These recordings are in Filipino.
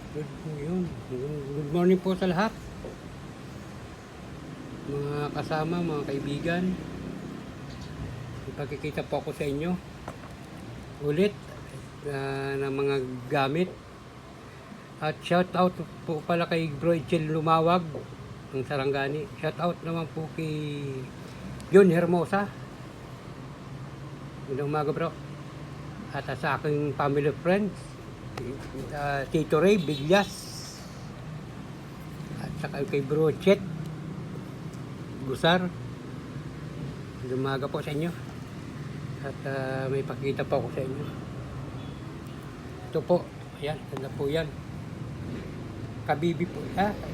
Good morning po sa lahat. Mga kasama, mga kaibigan. Ipagkikita po ako sa inyo ulit ng mga gamit. At shout out po pala kay Bro Echel Lumawag ng Sarangani. Shout out naman po kay John Hermosa. Magandang umaga bro. At sa aking family friends, Tito Ray Bilyas, at saka kay Bro Chet Gusar. Umaga po sa inyo. At may pakita po ako sa inyo. Ito po, ayan, ganda po yan. Kabibi po,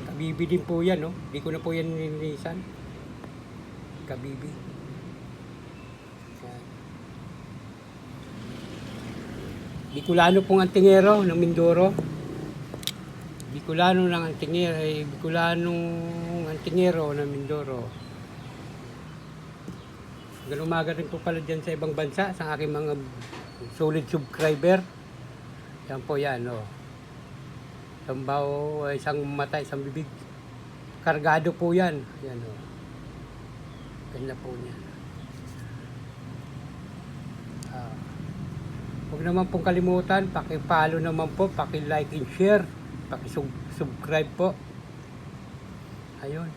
kabibi din po yan, no? Hindi ko na po yan nilinisan. Kabibi. Ayan. Bicolano pong antingero ng Mindoro. Bicolano ng antingero, Bicolanong antingero ng Mindoro. Magandang umaga rin po pala dyan sa ibang bansa, sa aking mga solid subscriber. Yan po yan, no. Sambaw, isang mata, isang bibig. Kargado po yan. Yan, no. Ganda po niya. Huwag naman pong kalimutan, paki-follow naman po, paki-like and share, paki-subscribe po. Ayun.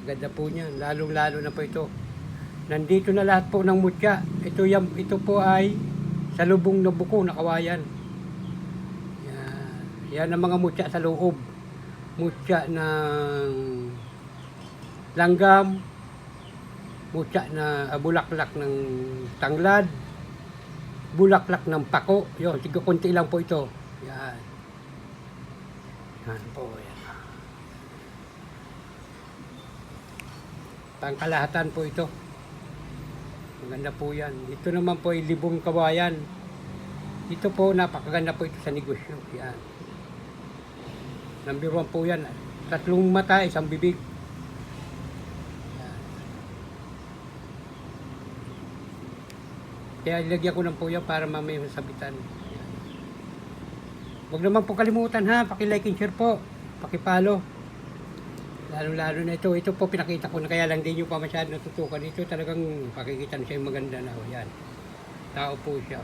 Ganda po niya, lalong-lalo na po ito. Nandito na lahat po ng mutya. Ito po ay sa lubong na buko na kawayan. Yan ang mga mutya sa loob. Mutya ng langgam, mutya na bulaklak ng tanglad, bulaklak ng pako. Yun, sige, konti lang po ito. Yan. Yan po. Yan. Pangkalahatan po ito. Maganda po yan. Ito naman po ay libong kawayan. Ito po, napakaganda po ito sa negosyo. Yan. Number 1 po yan. 3 mata, isang bibig. Yan. Kaya ilagyan ko ng po yan para mamaya masabitan. Yan. Huwag naman po kalimutan ha. Paki-like and share po. Paki-follow. Lalo-lalo na ito. Ito po pinakita ko na, kaya lang din nyo pa masyado natutukan. Ito talagang pakikita nyo siya yung maganda na. Yan. Tao po siya.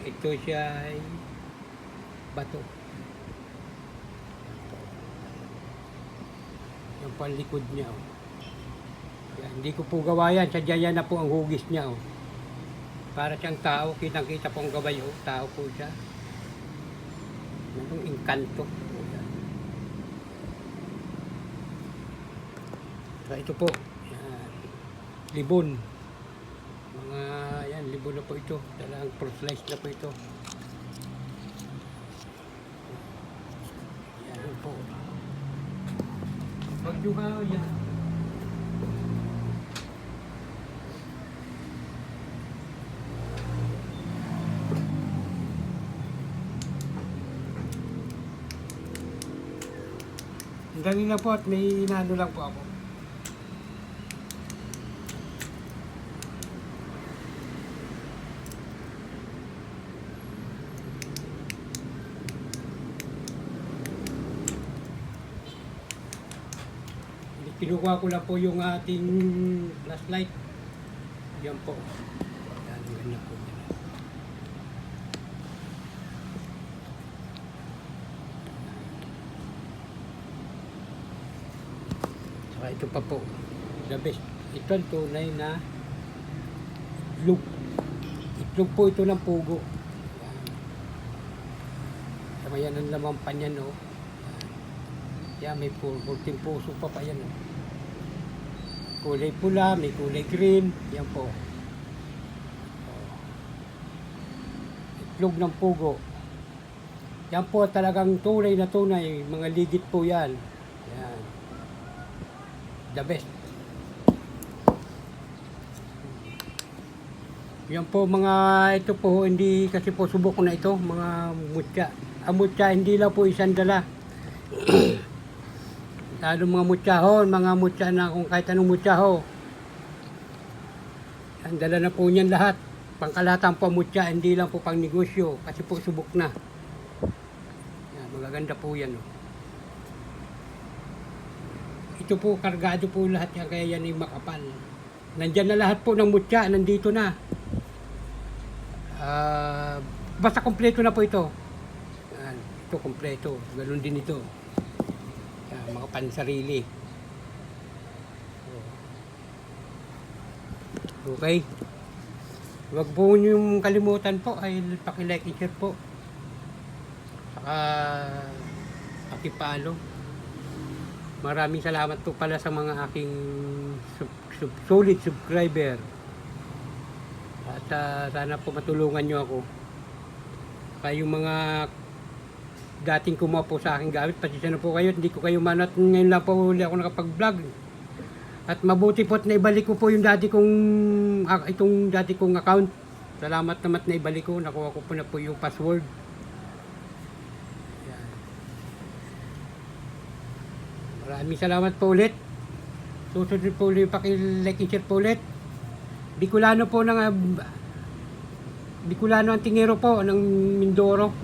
Ito siya ay bato. Yung palikod niya. Yan. Hindi ko po gawa yan. Sadya yan na po ang hugis niya. Para siyang tao. Kitang-kita po ang gabay. Tao po siya. Yung engkanto. So, ito po, yan, libon. Mga, yan, libon na po ito. Talagang proslice na po ito. Yan po. Magduha, yan. Ang dali na po at may inano lang po ako. Kinukuha ko lang po yung ating flashlight. Yan po. Yan, ganyan po. Saka ito pa po. The best. Ito ang tunay na itlog. Itlog po ito ng pugo. Yan. Saka yan ang lamang pa niyan, no? Yan, may pulting puso pa yan, no? Kulay pula, may kulay green. Yan po. Itlog ng pugo. Yan po talagang tunay na tunay. Mga ligit po yan. Yan. The best. Yan po mga ito po, hindi kasi po subok na ito. Mga mutya. Ang mutya hindi lang po isang dala. Lalo mga mutyahon, mga mutya na kung kahit anong mutyaho. Ang dala na po niyan lahat. Pangkalahatan po mutya, hindi lang po pang negosyo kasi po subok na. Magaganda po yan. Oh. Ito po, kargado po lahat yan, kaya yan ay makapal. Nandyan na lahat po ng mutya, nandito na. Basta kompleto na po ito. Yan, ito kompleto, ganun din ito. Yan, mga pansarili. Okay. Huwag po niyong kalimutan po ay paki-like and share po. Saka paki-follow. Maraming salamat po pala sa mga aking solid subscriber. At sana po matulungan nyo ako. Kayong mga dating kumuha po sa aking gamit, pasensya na po kayo, hindi ko kayo manat. Ngayon lang po huli ako nakapag-vlog. At mabuti po at naibalik ko po yung itong dati kong account. Salamat naman na ibalik ko. Nakuha ko po na po yung password. Yan. Maraming salamat po ulit. Susunod po ulit, paki-like and share po ulit. Bicolano po ng Bicolano Antingero po ng Mindoro.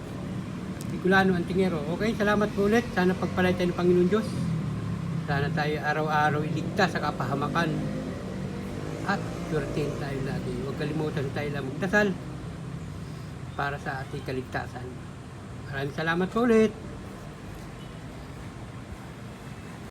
Bicolano Antingero. Okay, salamat po ulit. Sana pagpalay tayo ng Panginoon Diyos. Sana tayo araw-araw iligtas sa kapahamakan. At suwertein tayo lagi. Huwag kalimutan tayo lang magdasal para sa ating kaligtasan. Maraming salamat po ulit.